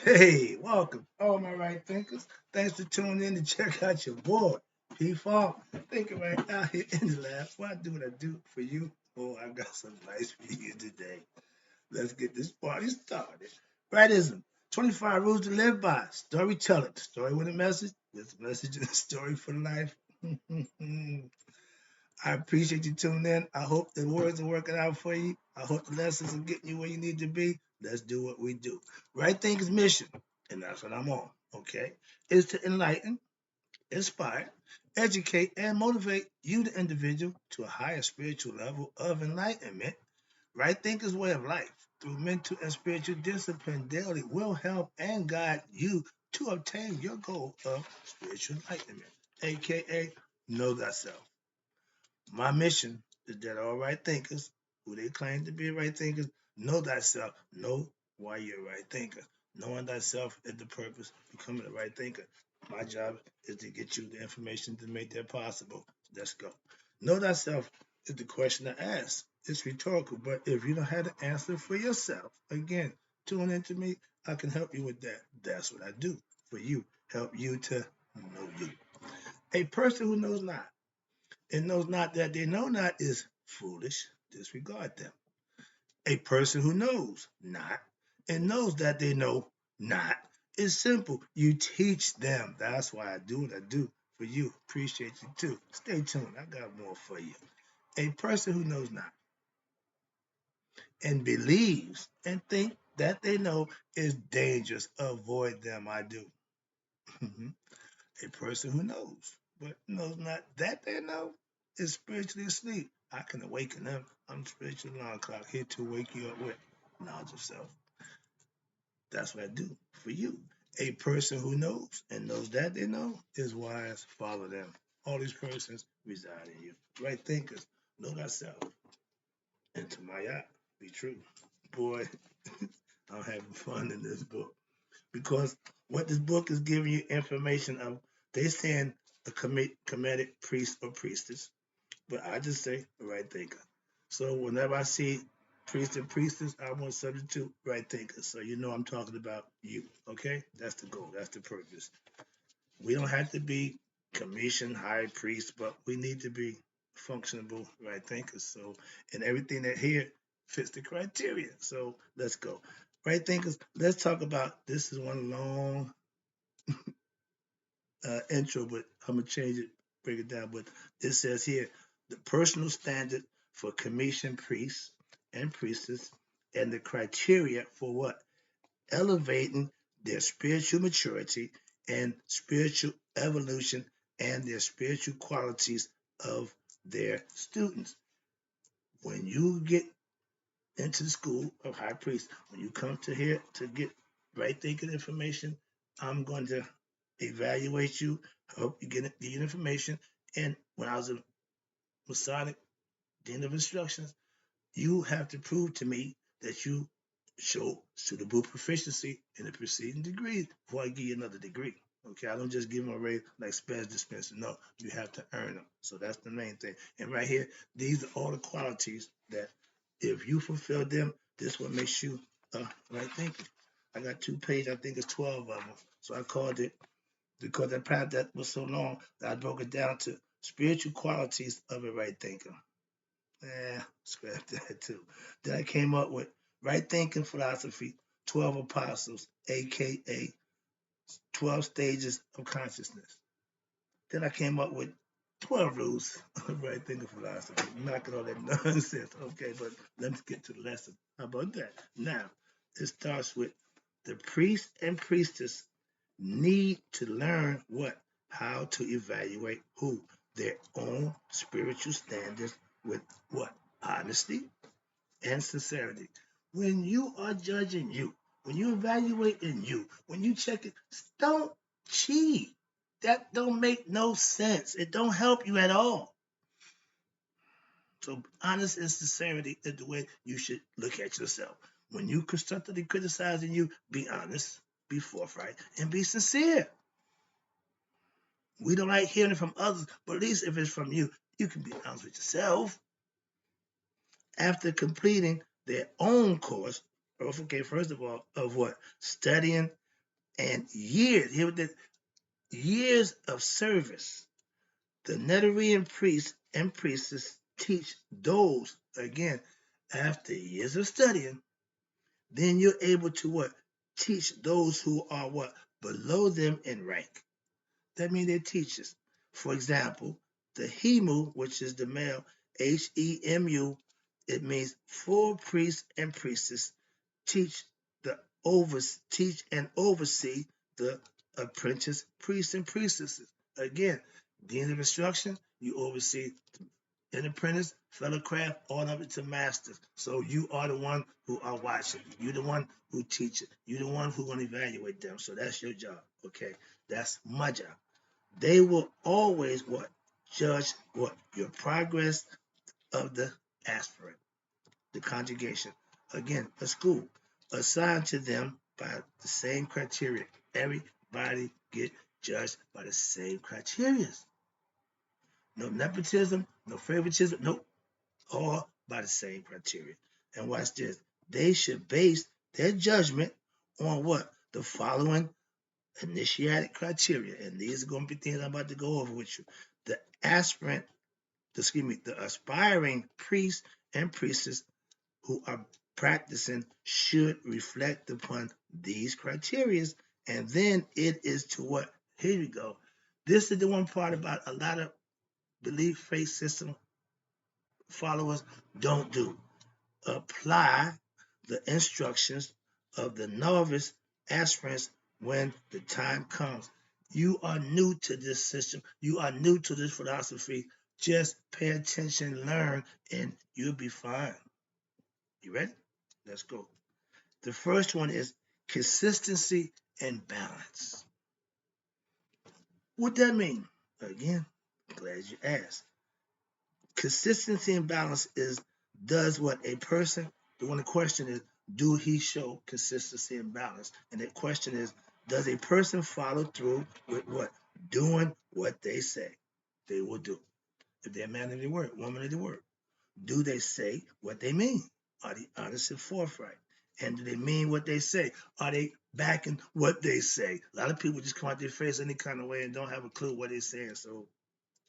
Hey, welcome, all my right thinkers. Thanks for tuning in to check out your boy, P Funk. Thinking right out here in the lab. Why do what I do for you? Oh, I got some nice for you today. Let's get this party started. Rightism 25 rules to live by. Storytelling. Story with a message. There's a message and a story for life. I appreciate you tuning in. I hope the words are working out for you. I hope the lessons are getting you where you need to be. Let's do what we do. Right Thinkers mission, and that's what I'm on, okay, is to enlighten, inspire, educate, and motivate you, the individual, to a higher spiritual level of enlightenment. Right Thinkers' way of life, through mental and spiritual discipline daily, will help and guide you to obtain your goal of spiritual enlightenment, aka know thyself. My mission is that all right thinkers, who they claim to be right thinkers, know thyself, know why you're a right thinker. Knowing thyself is the purpose, becoming a right thinker. My job is to get you the information to make that possible. Let's go. Know thyself is the question to ask. It's rhetorical, but if you don't have the answer for yourself, again, tune into me. I can help you with that. That's what I do for you. Help you to know you. A person who knows not and knows not that they know not is foolish. Disregard them. A person who knows not and knows that they know not is simple. You teach them. That's why I do what I do for you. Appreciate you too. Stay tuned. I got more for you. A person who knows not and believes and think that they know is dangerous. Avoid them. I do. A person who knows, but knows not that they know, is spiritually asleep. I can awaken them. I'm spiritual alarm clock here to wake you up with knowledge of self. That's what I do for you. A person who knows and knows that they know is wise. Follow them. All these persons reside in you. Right thinkers, know thyself. And to my eye, be true. Boy, I'm having fun in this book because what this book is giving you information of, they saying a committed priest or priestess, but I just say a right thinker. So whenever I see priest and priestess, I want to substitute right thinker. So you know I'm talking about you. Okay, that's the goal. That's the purpose. We don't have to be commissioned high priest, but we need to be functionable right thinkers. So and everything that here fits the criteria. So let's go. Right thinkers, let's talk about, this is one long intro, but I'm gonna change it, break it down. But it says here the personal standard for commissioned priests and priestess, and the criteria for what? Elevating their spiritual maturity and spiritual evolution and their spiritual qualities of their students. When you get into the school of high priest, when you come to here to get right thinking information, I'm going to evaluate you, help you get the information. And when I was a Masonic Dean of Instructions, you have to prove to me that you show suitable proficiency in the preceding degree before I give you another degree. Okay, I don't just give them a raise like Spence dispenser. No, you have to earn them. So that's the main thing. And right here, these are all the qualities that if you fulfill them, this what makes you right thinking. I got 2 pages, I think it's 12 of them. So I called it, because that path that was so long that I broke it down to spiritual qualities of a right thinker. Scrap that too. Then I came up with right thinking philosophy, 12 apostles, aka 12 stages of consciousness. Then I came up with 12 rules of right thinking philosophy, knocking all that nonsense. Okay, but let's get to the lesson. How about that? Now, it starts with the priest and priestess need to learn what? How to evaluate who? Their own spiritual standards with what? Honesty and sincerity. When you are judging you, when you evaluating you, when you check it, don't cheat. That don't make no sense. It don't help you at all. So honest and sincerity is the way you should look at yourself. When you constructively criticizing you, be honest, be forthright, and be sincere. We don't like hearing it from others, but at least if it's from you, you can be honest with yourself. After completing their own course, okay, first of all, of what? Studying and years, here with the years of service. The Netarian priests and priestesses teach those, again, after years of studying, then you're able to what? Teach those who are what? Below them in rank. That means they're teachers. For example, the Hemu, which is the male, Hemu, it means full priests and priestesses teach teach and oversee the apprentice priests and priestesses. Again, dean of instruction, you oversee an apprentice, fellow craft, all of it to masters. So you are the one who are watching. You're the one who teach it. You're the one who's going to evaluate them. So that's your job. Okay, that's my job. They will always what? Judge what? Your progress of the aspirant, the conjugation. Again, a school assigned to them by the same criteria. Everybody get judged by the same criteria. No nepotism, no favoritism, no, all by the same criteria. And watch this. They should base their judgment on what? The following initiatic criteria. And these are going to be things I'm about to go over with you. The aspirant, the aspiring priest and priestess who are practicing should reflect upon these criteria. And then it is to what? Here we go. This is the one part about a lot of belief faith system followers don't do. Apply the instructions of the novice aspirants when the time comes. You are new to this system. You are new to this philosophy. Just pay attention, learn, and you'll be fine. You ready? Let's go. The first one is consistency and balance. What that mean? Again, glad you asked. Consistency and balance is does what a person, the one question is, do he show consistency and balance? And the question is, does a person follow through with what? Doing what they say they will do. If they're a man of their word, woman of their word. Do they say what they mean? Are they honest and forthright? And do they mean what they say? Are they backing what they say? A lot of people just come out their face any kind of way and don't have a clue what they're saying. So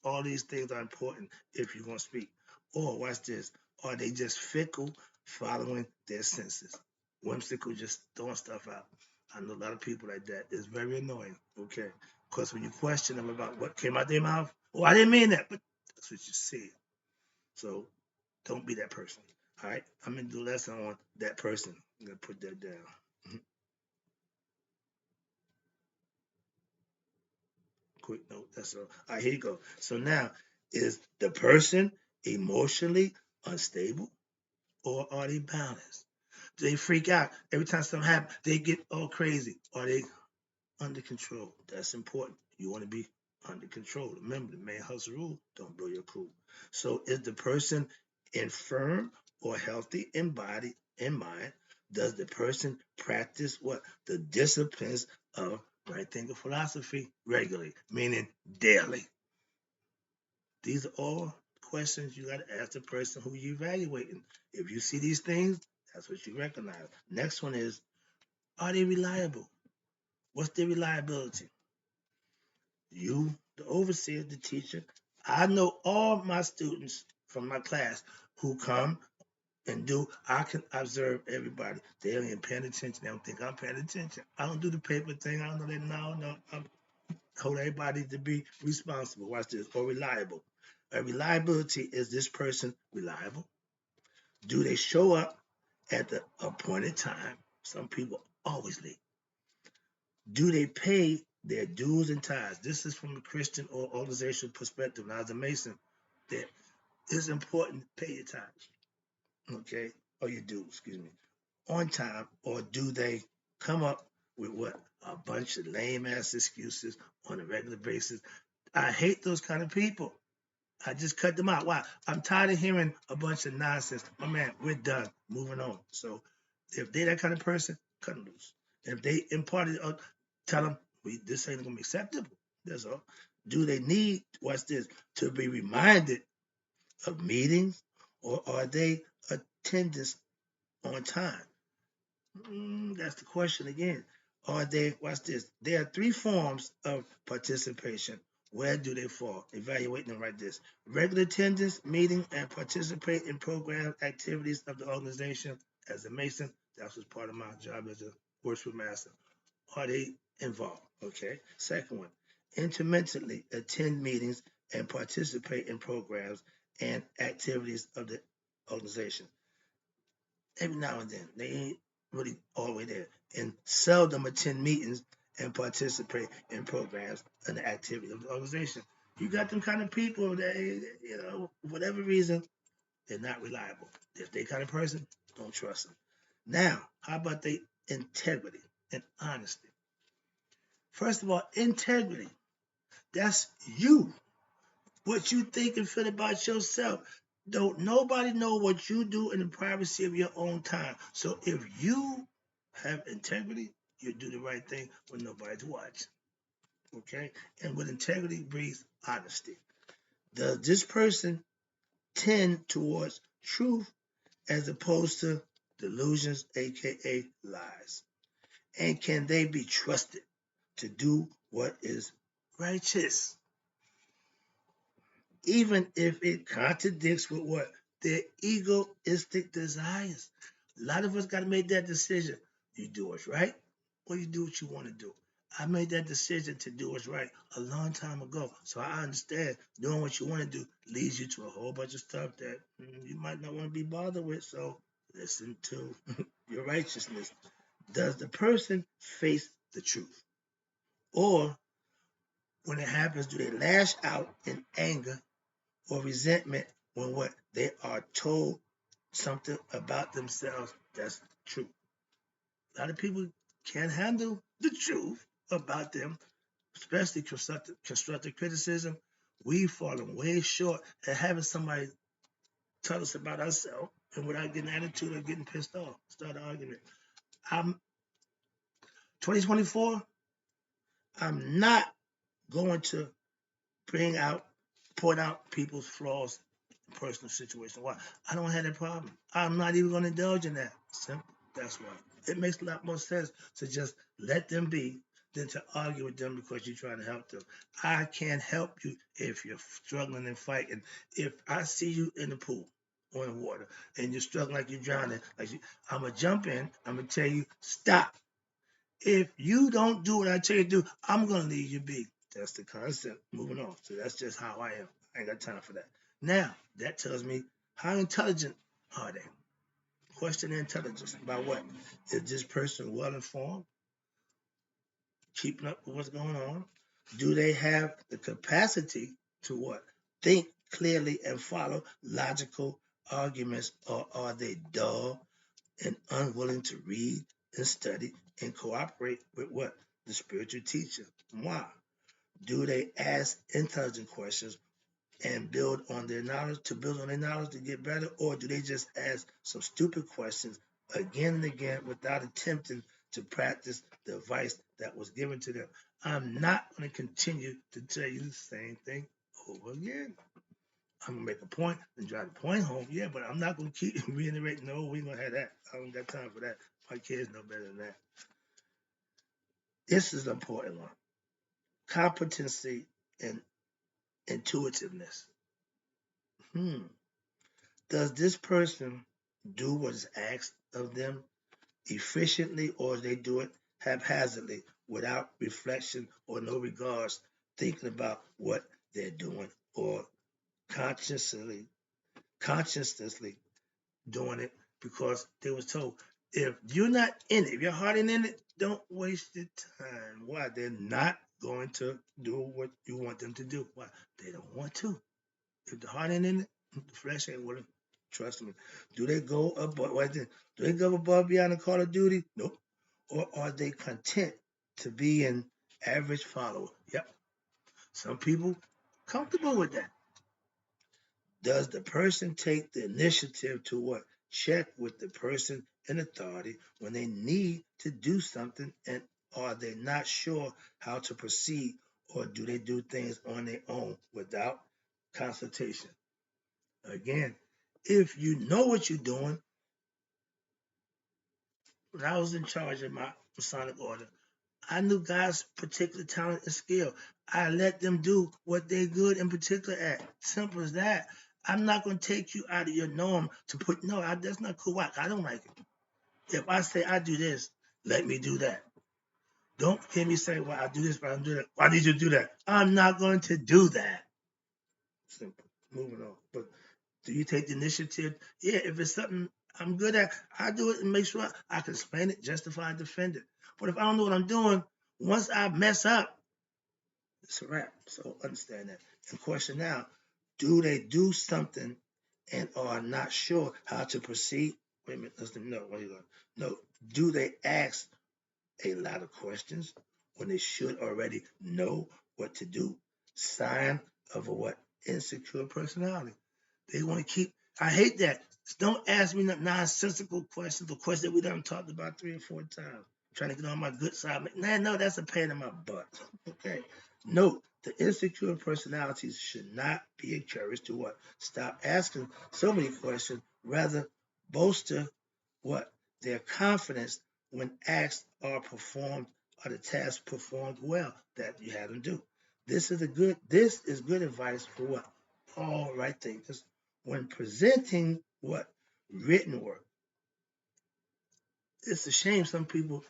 all these things are important if you're going to speak. Or watch this. Are they just fickle, following their senses? Whimsical, just throwing stuff out. I know a lot of people like that. It's very annoying. Okay. Because when you question them about what came out their mouth, oh, I didn't mean that, but that's what you see. So don't be that person. All right. I'm going to do a lesson on that person. I'm going to put that down. Quick note. That's all. All right, here you go. So now, is the person emotionally unstable or are they balanced? Do they freak out every time something happens? They get all crazy. Are they under control? That's important. You want to be under control. Remember, the main house rule: don't blow your cool. So, is the person infirm or healthy in body and mind? Does the person practice what? The disciplines of right thinking philosophy regularly, meaning daily. These are all questions you got to ask the person who you're evaluating. If you see these things, that's what you recognize. Next one is, are they reliable? What's their reliability? You, the overseer, the teacher. I know all my students from my class who come and do. I can observe everybody. They ain't even paying attention. They don't think I'm paying attention. I don't do the paper thing. I don't know that. No. I hold everybody to be responsible. Watch this. Or reliable. A reliability is this person reliable? Do they show up at the appointed time? Some people always late. Do they pay their dues and tithes? This is from a Christian or organizational perspective. Now, as a Mason, that it's important to pay your tithes, okay? Or your dues, excuse me, on time, or do they come up with what? A bunch of lame ass excuses on a regular basis. I hate those kind of people. I just cut them out. Why? I'm tired of hearing a bunch of nonsense. My man, we're done. Moving on. So if they that kind of person, cut them loose. If they imparted, tell them this ain't gonna be acceptable. That's all. Do they need, watch this, to be reminded of meetings, or are they attendance on time? That's the question again. Are they, watch this, there are three forms of participation. Where do they fall? Evaluate them like this. Regular attendance, meeting, and participate in program activities of the organization. As a Mason, that was part of my job as a worship master. Are they involved? Okay. Second one, intermittently attend meetings and participate in programs and activities of the organization. Every now and then, they ain't really all the way there. And seldom attend meetings and participate in programs and the activity of the organization. You got them kind of people that, whatever reason, they're not reliable. If they kind of person, don't trust them. Now, how about the integrity and honesty? First of all, integrity. That's you. What you think and feel about yourself. Don't nobody know what you do in the privacy of your own time. So if you have integrity, you do the right thing when nobody's watching. Okay? And with integrity breeds honesty. Does this person tend towards truth as opposed to delusions, aka lies? And can they be trusted to do what is righteous, even if it contradicts with what their egoistic desires? A lot of us got to make that decision. You do what's right, or you do what you want to do. I made that decision to do what's right a long time ago. So I understand doing what you want to do leads you to a whole bunch of stuff that you might not want to be bothered with. So listen to your righteousness. Does the person face the truth? Or when it happens, do they lash out in anger or resentment when what they are told something about themselves that's true? A lot of people can't handle the truth about them, especially constructive criticism. We've fallen way short at having somebody tell us about ourselves and without getting attitude or getting pissed off, start an argument. I'm 2024, I'm not going to bring out, point out people's flaws in personal situations. Why? I don't have that problem. I'm not even going to indulge in that. Simple. That's why. It makes a lot more sense to just let them be than to argue with them because you're trying to help them. I can't help you if you're struggling and fighting. If I see you in the pool or in the water and you're struggling like you're drowning, I'm going to jump in. I'm going to tell you, stop. If you don't do what I tell you to do, I'm going to leave you be. That's the concept. Moving on. So that's just how I am. I ain't got time for that. Now, that tells me how intelligent are they? Question their intelligence. About what? Is this person well informed? Keeping up with what's going on? Do they have the capacity to what? Think clearly and follow logical arguments, or are they dull and unwilling to read and study and cooperate with what? The spiritual teacher. Why? Do they ask intelligent questions and build on their knowledge to get better? Or do they just ask some stupid questions again and again without attempting to practice the advice that was given to them? I'm not going to continue to tell you the same thing over again. I'm gonna make a point and drive the point home. Yeah, but I'm not gonna keep reiterating. No, we ain't gonna have that. I don't got time for that. My kids know better than that. This is an important one. Competency and intuitiveness. Does this person do what is asked of them efficiently, or do they do it haphazardly without reflection or no regards, thinking about what they're doing, or consciously doing it because they was told, if you're not in it, if your heart ain't in it, don't waste your time. Why? They're not going to do what you want them to do. Why? They don't want to. If the heart ain't in it, the flesh ain't willing. Trust me. Do they go above? Do they go above beyond the call of duty? Nope. Or are they content to be an average follower? Yep. Some people comfortable with that. Does the person take the initiative to what? Check with the person in authority when they need to do something, and are they not sure how to proceed, or do they do things on their own without consultation? Again, if you know what you're doing, when I was in charge of my Masonic order, I knew God's particular talent and skill. I let them do what they're good and particular at. Simple as that. I'm not going to take you out of your norm to put, no, that's not cool. I don't like it. If I say I do this, let me do that. Don't hear me say, well, I do this, but I don't do that. Why did you do that? I'm not going to do that. Simple. Moving on. But do you take the initiative? Yeah, if it's something I'm good at, I do it and make sure I can explain it, justify, and defend it. But if I don't know what I'm doing, once I mess up, it's a wrap. So understand that. The question now, do they do something and are not sure how to proceed? Wait a minute, listen, no, where you going? No, do they ask a lot of questions when they should already know what to do? Sign of a what? Insecure personality. They want to keep. I hate that. Don't ask me nonsensical questions, the questions that we done talked about 3 or 4 times. Trying to get on my good side. Man, no, that's a pain in my butt. Okay. Note, the insecure personalities should not be encouraged to what? Stop asking so many questions. Rather, bolster what? Their confidence when acts are performed or the task performed well that you had them do. This is good advice for what? All right thinkers when presenting what? Written work. It's a shame some people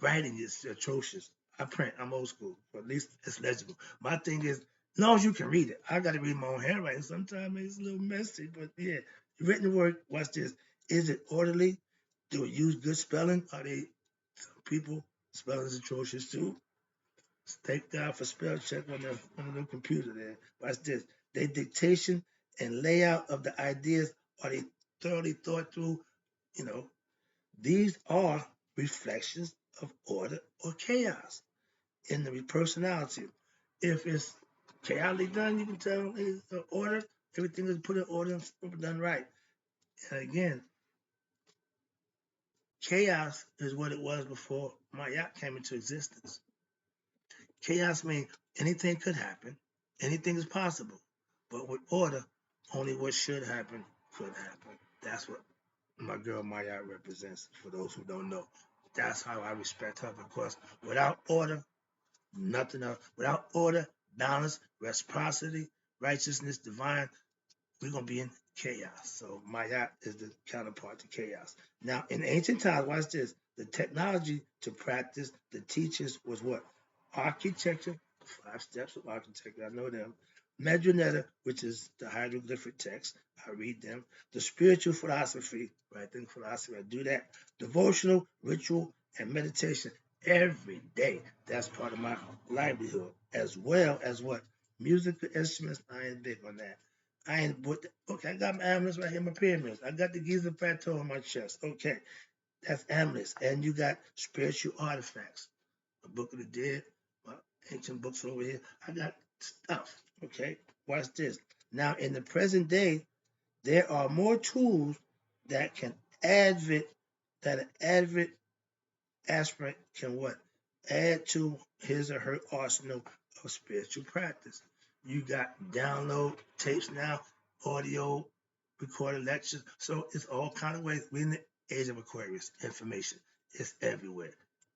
writing is atrocious. I print, I'm old school, but at least it's legible. My thing is, as long as you can read it, I got to read my own handwriting. Sometimes it's a little messy, but yeah, written work. Watch this. Is it orderly? Do it use good spelling? Are they some people spelling is atrocious too? Thank God for spell check on the computer there. Watch this. Their dictation and layout of the ideas, are they thoroughly thought through? You know, these are reflections of order or chaos in the personality. If it's chaotically done, you can tell it's order. Everything is put in order and done right. And again, chaos is what it was before Mayat came into existence. Chaos means anything could happen, anything is possible. But with order, only what should happen could happen. That's what my girl Maya represents, for those who don't know. That's how I respect her, because without order, nothing else. Without order, balance, reciprocity, righteousness, divine, we're going to be in chaos. So Maya is the counterpart to chaos. Now, in ancient times, watch this. The technology to practice the teachers was what? Architecture, 5 steps of architecture, I know them. Medronetta, which is the hieroglyphic text, I read them. The spiritual philosophy, right? Think philosophy, I do that. Devotional, ritual, and meditation every day. That's part of my livelihood, as well as what? Musical instruments, I ain't big on that. I ain't put okay, I got my amulets right here, my pyramids. I got the Giza plateau on my chest. Okay, that's amulets. And you got spiritual artifacts. A Book of the Dead, my ancient books over here. I got stuff. Okay, watch this. Now, in the present day, there are more tools that can advert that an advert aspirant can what? Add to his or her arsenal of spiritual practice. You got download tapes now, audio, recorded lectures. So it's all kind of ways. We're in the age of Aquarius. Information is everywhere.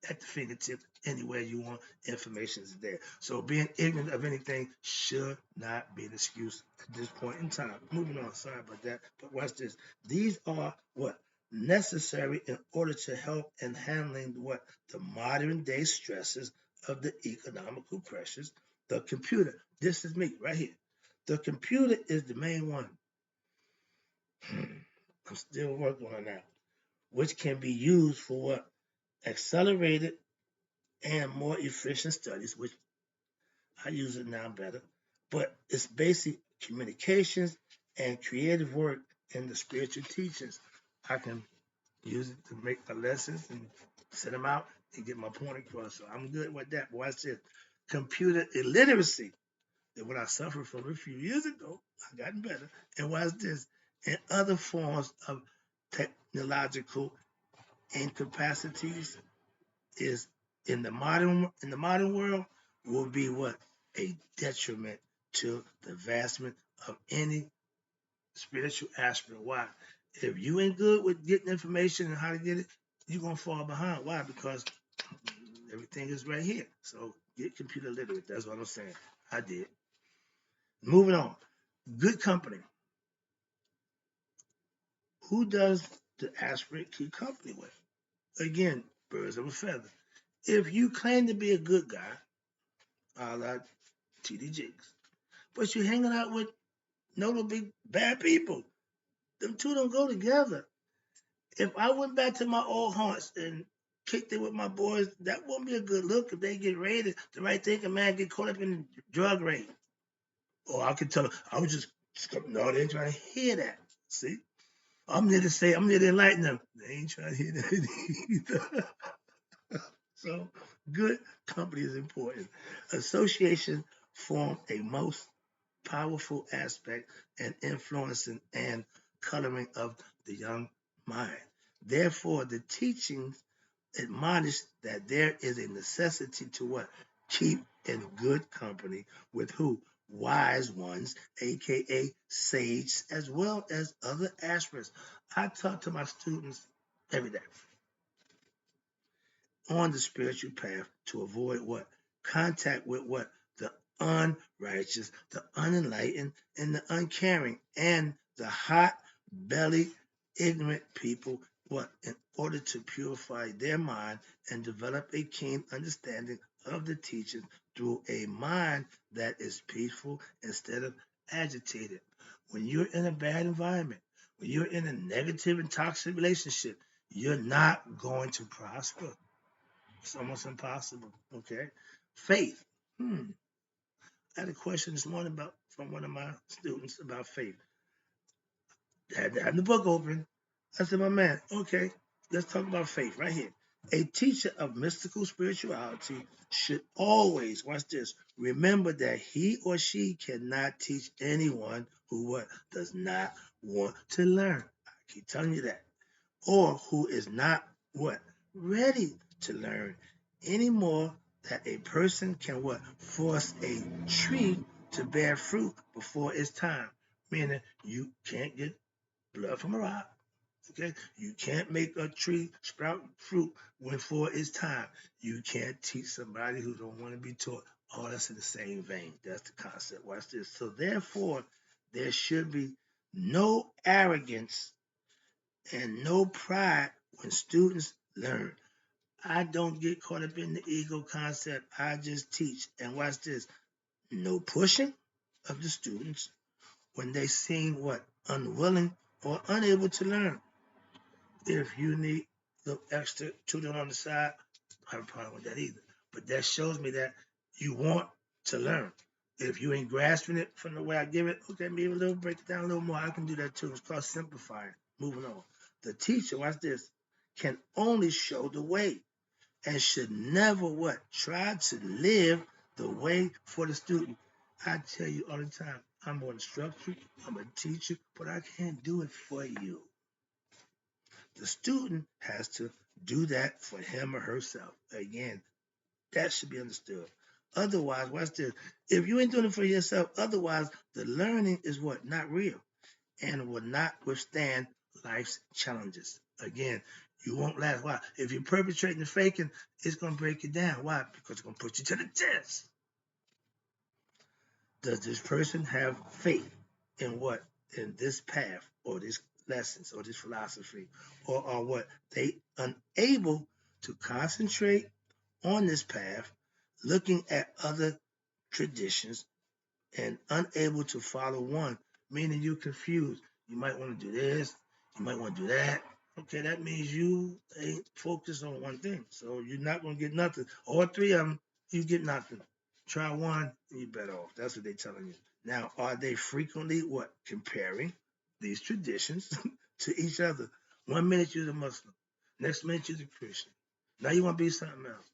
At the fingertip, anywhere you want, information is there. So being ignorant of anything should not be an excuse at this point in time. Moving on, sorry about that. But watch this. These are what? Necessary in order to help in handling what? The modern day stresses of the economical pressures. The computer, this is me right here. The computer is the main one. I'm still working on that, which can be used for what? Accelerated and more efficient studies, which I use it now better. But it's basic communications and creative work in the spiritual teachings. I can use it to make my lessons and set them out and get my point across. So I'm good with that. But watch this. Computer illiteracy that what I suffered from a few years ago, I've gotten better. And watch this. And other forms of technological incapacities is in the modern world will be what? A detriment to the advancement of any spiritual aspirant. Why? If you ain't good with getting information and how to get it, you're gonna fall behind. Why? Because Everything is right here. So get computer literate. That's what I'm saying. I did. Moving on. Good company. Who does the aspirant keep company with? Again, birds of a feather. If you claim to be a good guy, a la TD Jakes, but you're hanging out with notably bad people, them two don't go together. If I went back to my old haunts and kicked it with my boys, that wouldn't be a good look if they get raided. The right thing, a man get caught up in drug raid. Or I could tell them, I was just, no, they ain't trying to hear that. See? I'm there to say, I'm there to enlighten them. They ain't trying to hear that either. So good company is important. Association form a most powerful aspect and influencing and coloring of the young mind. Therefore, the teachings admonish that there is a necessity to what? Keep in good company with who? Wise ones, aka sage, as well as other aspirants. I talk to my students every day on the spiritual path to avoid what? Contact with what? The unrighteous, the unenlightened, and the uncaring, and the hot bellied, ignorant people, what? In order to purify their mind and develop a keen understanding of the teachings through a mind that is peaceful instead of agitated. When you're in a bad environment, when you're in a negative and toxic relationship, you're not going to prosper. It's almost impossible. Okay. Faith. I had a question this morning about from one of my students about faith. I had the book open. I said, my man, okay, let's talk about faith right here. A teacher of mystical spirituality should always, watch this, remember that he or she cannot teach anyone who what does not want to learn. I keep telling you that. Or who is not what? Ready to learn any more that a person can what? Force a tree to bear fruit before it's time. Meaning you can't get blood from a rock. Okay, you can't make a tree sprout fruit before it's time. You can't teach somebody who don't want to be taught. Oh, that's in the same vein. That's the concept. Watch this. So therefore, there should be no arrogance and no pride when students learn. I don't get caught up in the ego concept. I just teach. And watch this. No pushing of the students when they seem what? Unwilling or unable to learn. If you need the extra tutoring on the side, I have a problem with that either. But that shows me that you want to learn. If you ain't grasping it from the way I give it, okay, maybe a little break it down a little more. I can do that too. It's called simplifying. Moving on. The teacher, watch this, can only show the way and should never what? Try to live the way for the student. I tell you all the time, I'm going to instruct you, I'm a teacher, but I can't do it for you. The student has to do that for him or herself. Again, that should be understood. Otherwise, watch this. If you ain't doing it for yourself, otherwise, the learning is what? Not real and will not withstand life's challenges. Again, you won't last. Why? If you're perpetrating the faking, it's going to break you down. Why? Because it's going to put you to the test. Does this person have faith in what? In this path or these lessons or this philosophy? Or are what? They unable to concentrate on this path, looking at other traditions and unable to follow one, meaning you're confused. You might want to do this, you might want to do that. Okay, that means you ain't focused on one thing. So you're not going to get nothing. All three of them, you get nothing. Try one, and you're better off. That's what they're telling you. Now, are they frequently what? Comparing these traditions to each other. 1 minute you're a Muslim, next minute you're a Christian. Now you want to be something else.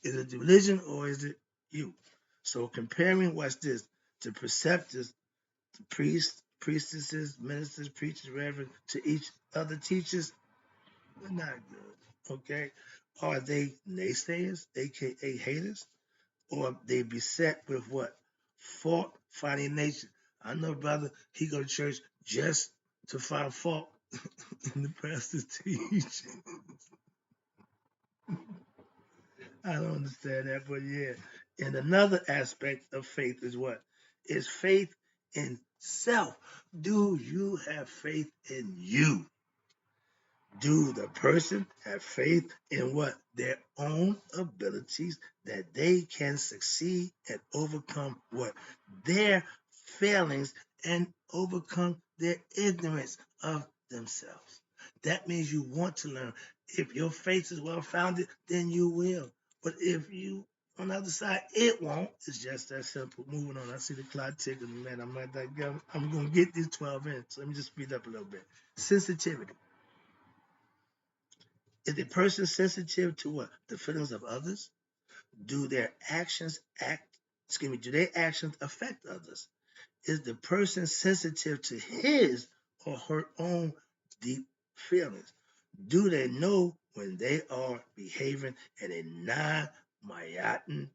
Is it the religion or is it you? So comparing what's this? The preceptors, the priests, priestesses, ministers, preachers, reverends, to each other teachers, they're not good. Okay? Are they naysayers, aka haters? Or they beset with what? Fault finding nature. I know, brother, he go to church just to find fault in the pastor's teaching. I don't understand that, but yeah. And another aspect of faith is what? Is faith in self. Do you have faith in you? Do the person have faith in what? Their own abilities that they can succeed and overcome what? Their failings and overcome their ignorance of themselves. That means you want to learn. If your faith is well founded, then you will. But if you on the other side, it won't. It's just that simple. Moving on. I see the clock ticking, man. I'm gonna get these 12 in. So let me just speed up a little bit. Sensitivity. Is the person sensitive to what? The feelings of others? Do their actions do their actions affect others? Is the person sensitive to his or her own deep feelings? Do they know when they are behaving in a non-myotin,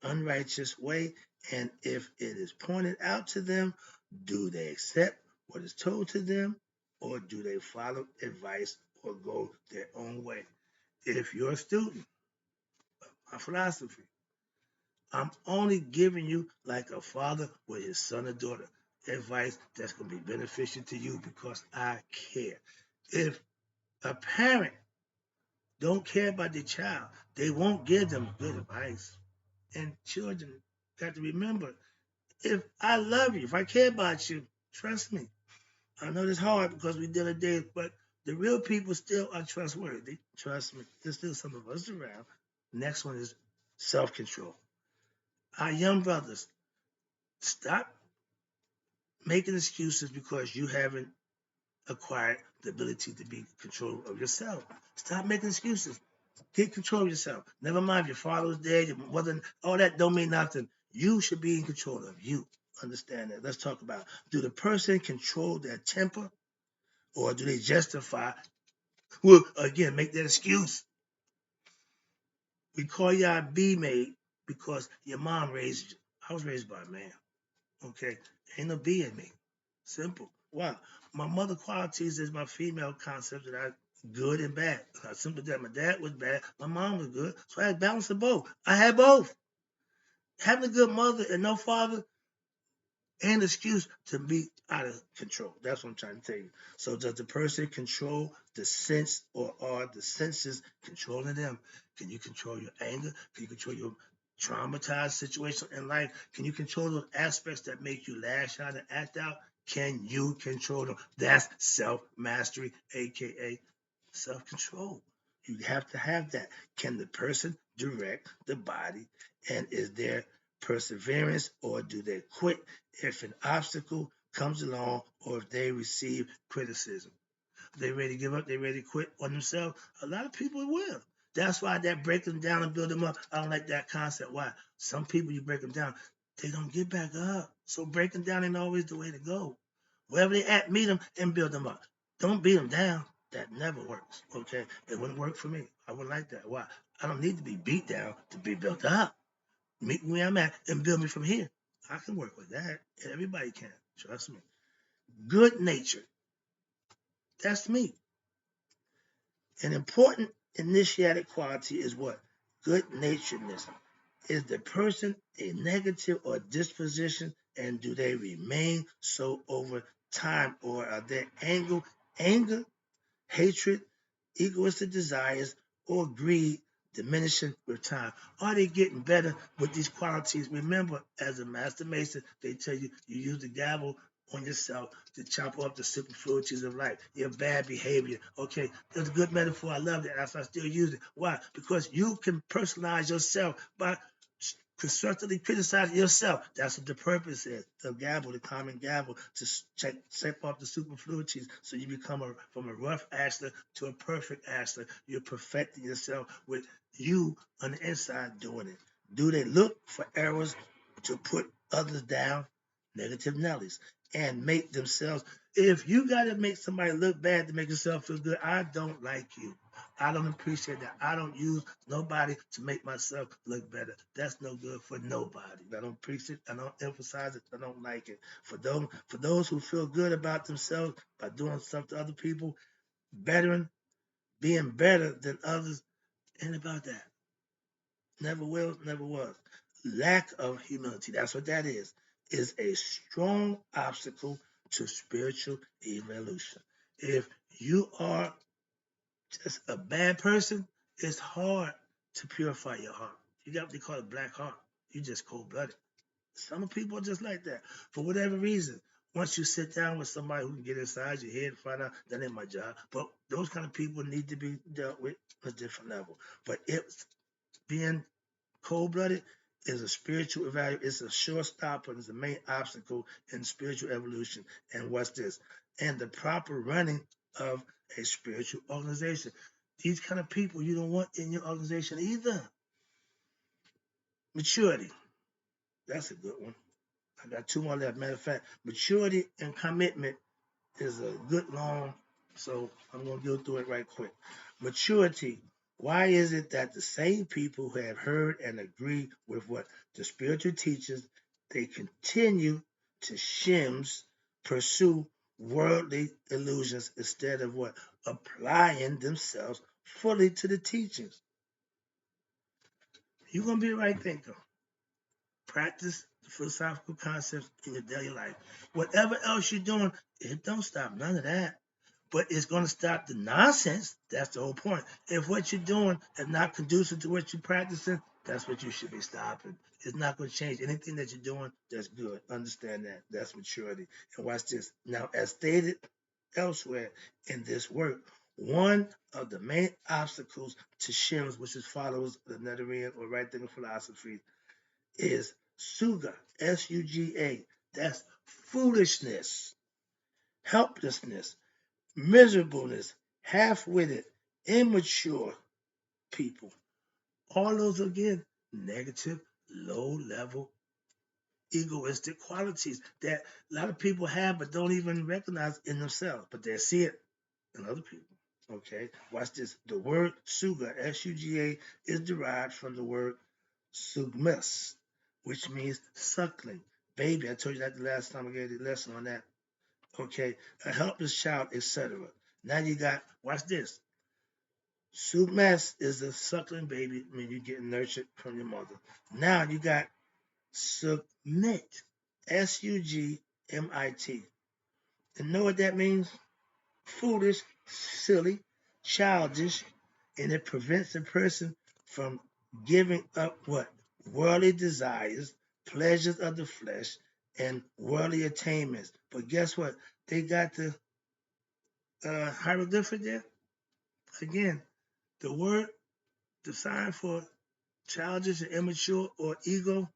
unrighteous way? And if it is pointed out to them, do they accept what is told to them? Or do they follow advice or go their own way? If you're a student of philosophy, I'm only giving you like a father with his son or daughter advice that's going to be beneficial to you because I care. If a parent don't care about their child, they won't give them good advice. And children got to remember, if I love you, if I care about you, trust me. I know it's hard because we deal with days, but the real people still are trustworthy. Trust me. There's still some of us around. Next one is self-control. Our young brothers, stop making excuses because you haven't acquired the ability to be in control of yourself. Stop making excuses. Get control of yourself. Never mind if your father was dead, your mother, all that don't mean nothing. You should be in control of you. Understand that. Let's talk about, do the person control their temper or do they justify, well, again, make that excuse? We call y'all B-maid because your mom raised you. I was raised by a man. Okay? Ain't no B in me. Simple. Wow. My mother qualities is my female concept that I good and bad. Simple that my dad was bad, my mom was good. So I had balance of both. I had both. Having a good mother and no father ain't an excuse to be out of control. That's what I'm trying to tell you. So does the person control the sense or are the senses controlling them? Can you control your anger? Can you control your traumatized situation in life? Can you control those aspects that make you lash out and act out? Can you control them? That's self-mastery, aka self-control. You have to have that. Can the person direct the body? And is there perseverance or do they quit if an obstacle comes along or if they receive criticism? They ready to give up, they ready to quit on themselves. A lot of people will. That's why that break them down and build them up. I don't like that concept. Why? Some people you break them down, they don't get back up. So break them down ain't always the way to go. Wherever they at, meet them and build them up. Don't beat them down. That never works. Okay, it wouldn't work for me. I wouldn't like that. Why? I don't need to be beat down to be built up. Meet me where I'm at and build me from here. I can work with that. Everybody can. Trust me. Good nature. That's me. An important initiatic quality is what? Good naturedness. Is the person a negative or disposition and do they remain so over time or are there anger, hatred, egoistic desires, or greed diminishing with time? Are they getting better with these qualities? Remember, as a master mason, they tell you you use the gavel on yourself to chop up the superfluities of life, your bad behavior. Okay, that's a good metaphor. I love it. That's why I still use it. Why? Because you can personalize yourself by constructively criticizing yourself. That's what the purpose is. The gavel, the common gavel, to shape off the superfluities so you become from a rough ashler to a perfect ashler. You're perfecting yourself with you on the inside doing it. Do they look for errors to put others down? Negative Nellies. And make themselves. If you got to make somebody look bad to make yourself feel good, I don't like you. I don't appreciate that. I don't use nobody to make myself look better. That's no good for nobody. I don't appreciate it. I don't emphasize it. I don't like it. For those who feel good about themselves by doing something to other people, bettering, being better than others, ain't about that. never will, never was. Lack of humility, that's what that is a strong obstacle to spiritual evolution. If you are just a bad person, it's hard to purify your heart. You got what they call a black heart. You just cold blooded. Some people are just like that for whatever reason. Once you sit down with somebody who can get inside your head and find out that ain't my job, but those kind of people need to be dealt with on a different level. But it's being cold blooded is a spiritual evaluation. It's a showstopper. It's the main obstacle in spiritual evolution. And what's this? And the proper running of a spiritual organization. These kind of people you don't want in your organization either. Maturity. That's a good one. I got two more left. Matter of fact, maturity and commitment is a good long, so I'm going to go through it right quick. Maturity. Why is it that the same people who have heard and agree with what the spiritual teaches, they continue to pursue worldly illusions instead of what? Applying themselves fully to the teachings? You're going to be a right thinker. Practice the philosophical concepts in your daily life. Whatever else you're doing, it don't stop none of that. But it's going to stop the nonsense. That's the whole point. If what you're doing is not conducive to what you're practicing, that's what you should be stopping. It's not going to change anything that you're doing. That's good. Understand that. That's maturity. And watch this. Now, as stated elsewhere in this work, one of the main obstacles to shims, which is followers of the Netherrean or right thinking philosophy, is suga, S-U-G-A. That's foolishness, helplessness, miserableness, half-witted, immature people. All those, again, negative, low-level, egoistic qualities that a lot of people have but don't even recognize in themselves, but they see it in other people. Okay, watch this. The word suga, S-U-G-A, is derived from the word sugmus, which means suckling. Baby, I told you that the last time I gave you a lesson on that. Okay, a helpless child, etc. Now you got, watch this. Sugmas is a suckling baby when you're getting nurtured from your mother. Now you got submit, S-U-G-M-I-T. And know what that means? Foolish, silly, childish, and it prevents a person from giving up what? Worldly desires, pleasures of the flesh, and worldly attainments. But guess what? They got the hieroglyphic there. Again, the word, the sign for childish and immature or ego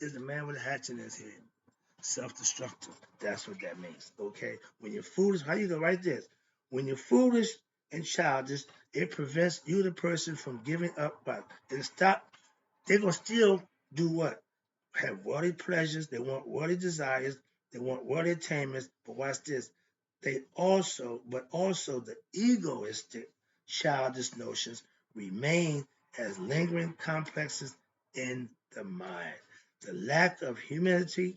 is a man with a hatchet in his head. Self-destructive. That's what that means. Okay? When you're foolish, how you gonna write this? When you're foolish and childish, it prevents you, the person, from giving up. But it stop. They're gonna still do what? Have worldly pleasures. They want worldly desires. They want worldly attainments. But watch this. But also the egoistic, childish notions remain as lingering complexes in the mind. The lack of humility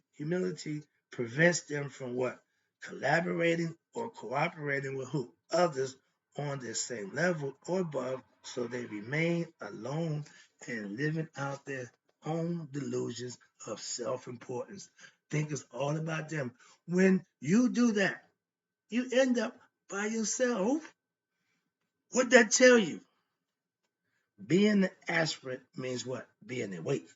prevents them from what? Collaborating or cooperating with who? Others on their same level or above, so they remain alone and living out their own delusions of self-importance. Think it's all about them. When you do that, you end up by yourself. What that tell you? Being an aspirant means what? Being awake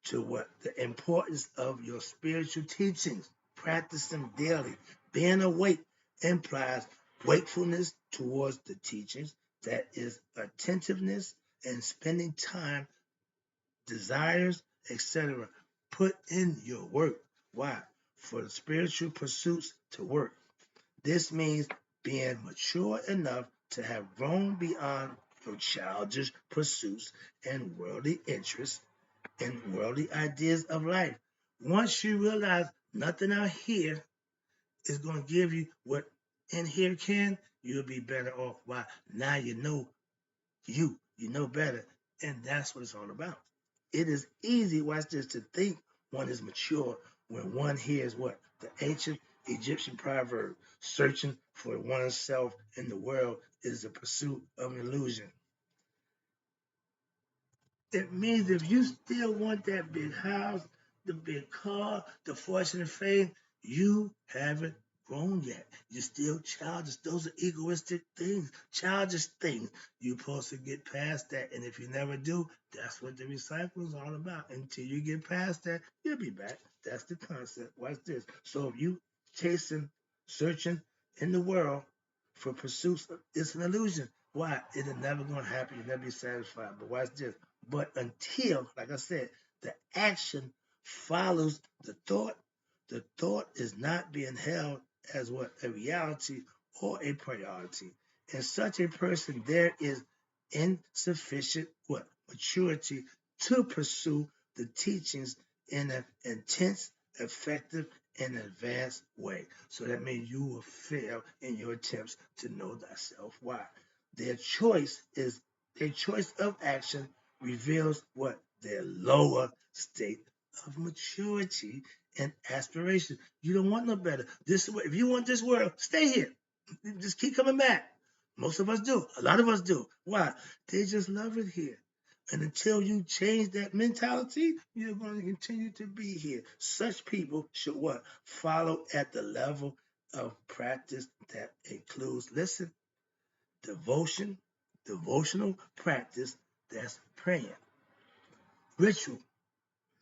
to what? The importance of your spiritual teachings. Practice them daily. Being awake implies wakefulness towards the teachings. That is attentiveness and spending time, desires, etc. Put in your work. Why? For the spiritual pursuits to work. This means being mature enough to have grown beyond your childish pursuits and worldly interests and worldly ideas of life. Once you realize nothing out here is going to give you what in here can, you'll be better off. Why? Now you know you know better, and that's what it's all about. It is easy, watch this, to think one is mature when one hears what? The ancient Egyptian proverb, searching for oneself in the world is the pursuit of an illusion. It means if you still want that big house, the big car, the fortune and fame, you haven't grown yet. You're still childish. Those are egoistic things, childish things. You're supposed to get past that. And if you never do, that's what the recycle is all about. Until you get past that, you'll be back. That's the concept. Watch this. So if you chasing, searching in the world for pursuits, it's an illusion. Why? It's never going to happen. You'll never be satisfied. But watch this. But until, like I said, the action follows the thought is not being held as what a reality or a priority. In such a person, there is insufficient what maturity to pursue the teachings in an intense, effective, and advanced way. So that means you will fail in your attempts to know thyself. Why? Their choice is their choice of action reveals what their lower state of maturity and aspiration. You don't want no better. This if you want this world, stay here. Just keep coming back. Most of us do. A lot of us do. Why? They just love it here. And until you change that mentality, you're going to continue to be here. Such people should what? Follow at the level of practice that includes, listen, devotion, devotional practice, that's praying, ritual,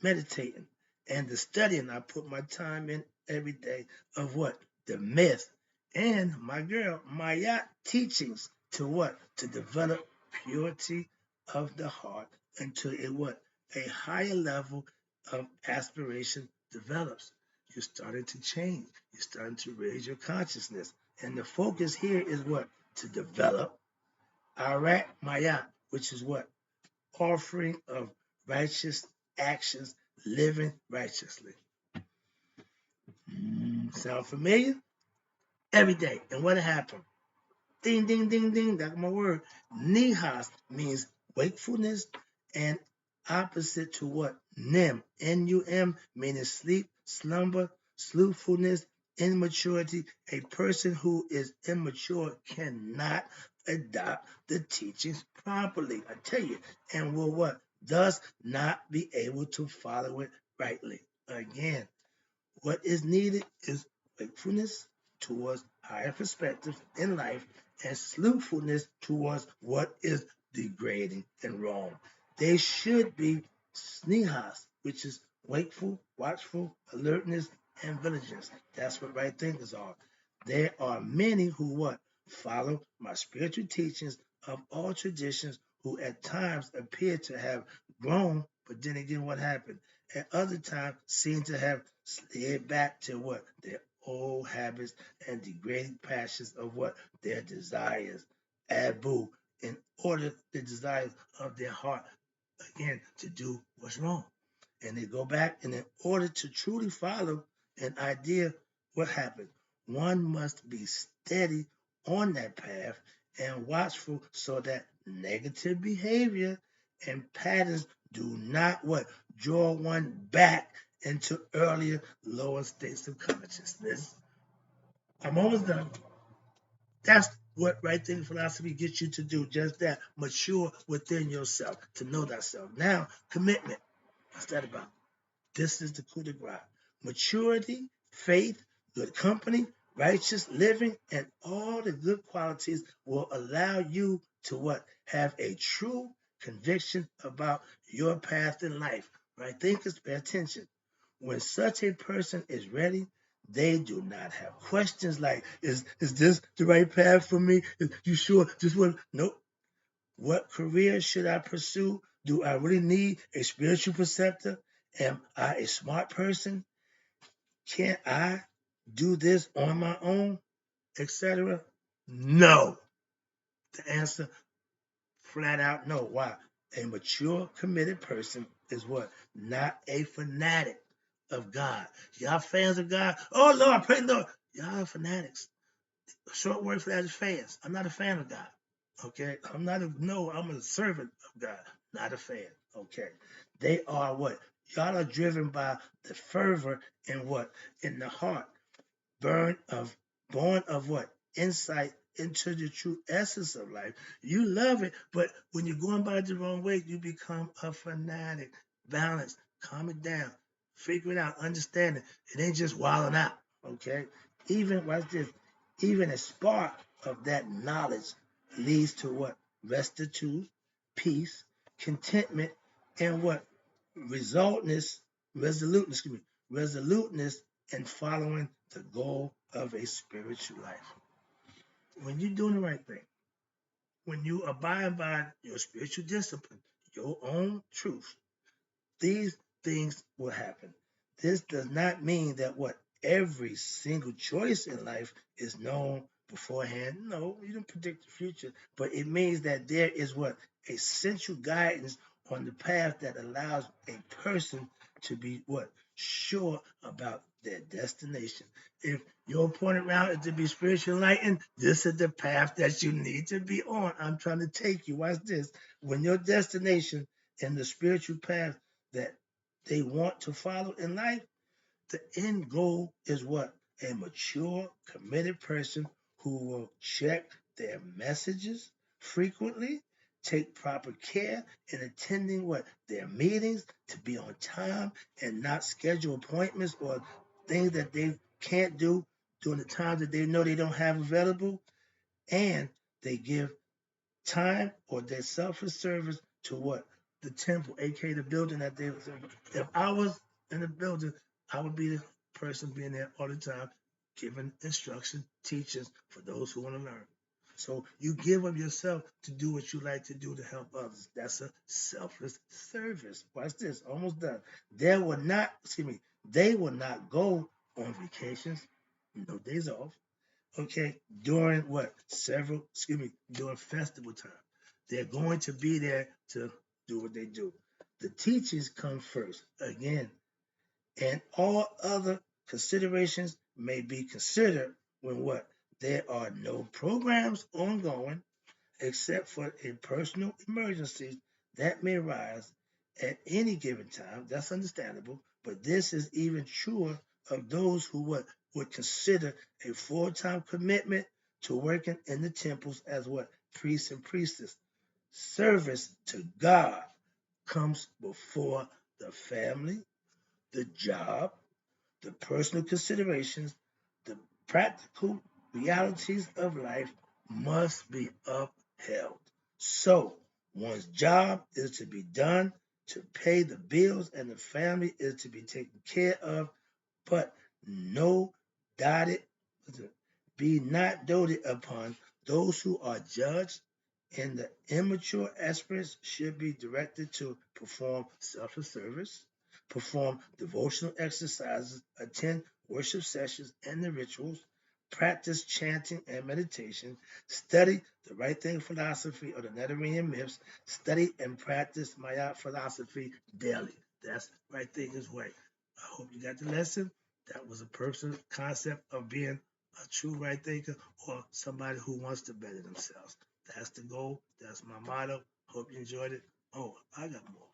meditating, and the studying. I put my time in every day of what? The myth and my girl Maya teachings to what? To develop purity of the heart until it what? A higher level of aspiration develops. You're starting to change. You're starting to raise your consciousness. And the focus here is what? To develop Arat Maya, which is what? Offering of righteous actions, living righteously. Sound familiar? Every day. And what happened? Ding, ding, ding, ding. That's my word. Nihas means wakefulness and opposite to what? Nim. N-U-M meaning sleep, slumber, slothfulness, immaturity. A person who is immature cannot adopt the teachings properly. I tell you. And will what? Thus not be able to follow it rightly. Again, what is needed is wakefulness towards higher perspectives in life and slothfulness towards what is degrading and wrong. They should be snihas, which is wakeful, watchful, alertness, and vigilance. That's what right thinkers are. There are many who what? Follow my spiritual teachings of all traditions who at times appear to have grown, but then again what happened? At other times seem to have slid back to what? Their old habits and degrading passions of what? Their desires. Abu, in order the desires of their heart, again, to do what's wrong. And they go back, and in order to truly follow an idea, what happened? One must be steady on that path and watchful so that negative behavior and patterns do not what? Draw one back into earlier lower states of consciousness. I'm almost done. That's what right thinking philosophy gets you to do. Just that. Mature within yourself, to know thyself. Now, commitment. What's that about? This is the coup de grace. Maturity, faith, good company, righteous living, and all the good qualities will allow you to what? Have a true conviction about your path in life. Right? Thinkers, pay attention. When such a person is ready, they do not have questions like, is this the right path for me? You sure this one? Nope. What career should I pursue? Do I really need a spiritual preceptor? Am I a smart person? Can I do this on my own? Etc. No. The answer, flat out no. Why? A mature, committed person is what? Not a fanatic of God. Y'all fans of God? Oh, Lord, pray Lord. Y'all are fanatics. A short word for that is fans. I'm not a fan of God. Okay? I'm a servant of God, not a fan. Okay? They are what? Y'all are driven by the fervor in what? In the heart. Born of what? Insight into the true essence of life. You love it, but when you're going by it the wrong way, you become a fanatic. Balance, calm it down, figure it out, understand it. It ain't just wilding out, okay? Even, watch this, even a spark of that knowledge leads to what? Restitude, peace, contentment, and what? Resoluteness, resoluteness in following the goal of a spiritual life. When you're doing the right thing, when you abide by your spiritual discipline, your own truth, these things will happen. This does not mean that what every single choice in life is known beforehand. No, you don't predict the future, but it means that there is what a central guidance on the path that allows a person to be what sure about their destination. If your appointed route is to be spiritually enlightened, this is the path that you need to be on. I'm trying to take you. Watch this. When your destination in the spiritual path that they want to follow in life, the end goal is what? A mature, committed person who will check their messages frequently, take proper care in attending what? Their meetings to be on time and not schedule appointments or things that they can't do during the times that they know they don't have available. And they give time or their selfless service to what? The temple, aka the building that they was in. If I was in the building, I would be the person being there all the time, giving instruction, teachings for those who want to learn. So you give of yourself to do what you like to do to help others. That's a selfless service. Watch this, almost done. They will not go on vacations, no days off, okay, during what? During festival time. They're going to be there to do what they do. The teachings come first, again, and all other considerations may be considered when what? There are no programs ongoing except for in personal emergencies that may arise at any given time. That's understandable, but this is even truer of those who would consider a full-time commitment to working in the temples as what? Priests and priestess. Service to God comes before the family, the job, the personal considerations, the practical realities of life must be upheld. So, one's job is to be done to pay the bills and the family is to be taken care of, but no dotted, be not doted upon. Those who are judged and the immature aspirants should be directed to perform self-service, perform devotional exercises, attend worship sessions and the rituals, practice chanting and meditation, study the right thing philosophy or the Netherinian myths, study and practice Maya philosophy daily. That's right thing is way. I hope you got the lesson. That was a personal concept of being a true right thinker or somebody who wants to better themselves. That's the goal. That's my motto. Hope you enjoyed it. Oh, I got more.